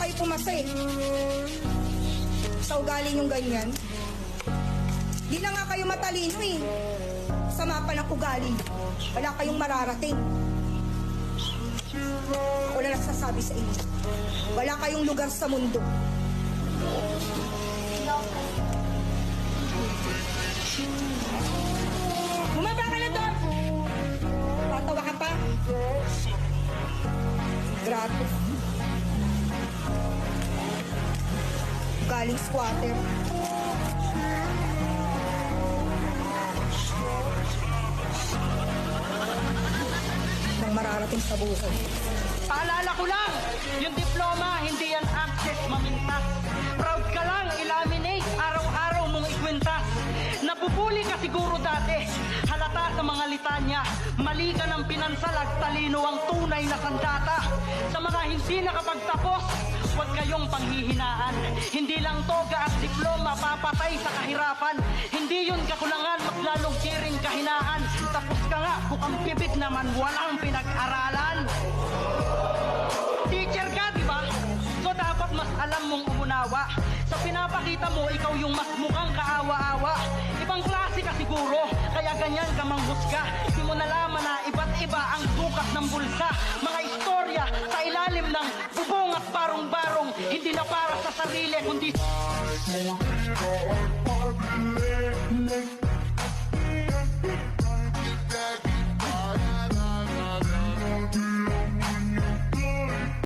kayo pumasa eh. Sa ugali niyong ganyan. Di na nga kayo matalino eh. Sama pa ng ugali. Wala kayong mararating. Ako na nagsasabi sa inyo. Wala kayong lugar sa mundo. Bumaba ka na doon! Tatawa ka pa? Grabe. Galing squatter. Nang mararating sa buhay. Paalala ko lang, yung diploma, hindi yan access mamintas. Proud ka lang, ilaminate, araw-araw mong ikwintas. Napupuli ka siguro dati, halata sa mga litanya. Mali ka ng pinansalag, talino ang tunay na sandata. Sa mga hindi nakapagtapos, huwag kayong panghihinaan. Hindi lang toga at diploma papatay sa kahirapan. Hindi yun kakulangan, maglalong kiring kahinaan. Tapos ka nga, bukang bibig naman, walang pinag-aralan. Teacher ka, di ba? So dapat mas alam mong umunawa. Sa pinapakita mo, ikaw yung mas mukhang kaawa-awa. Ibang klase ka siguro, kaya ganyan ka manghusga. Di mo nalaman na iba't iba ang dukat ng bulsa. Mga istorya sa ilalim ng bubong at barong-barong. Hindi na para sa sarili, kundi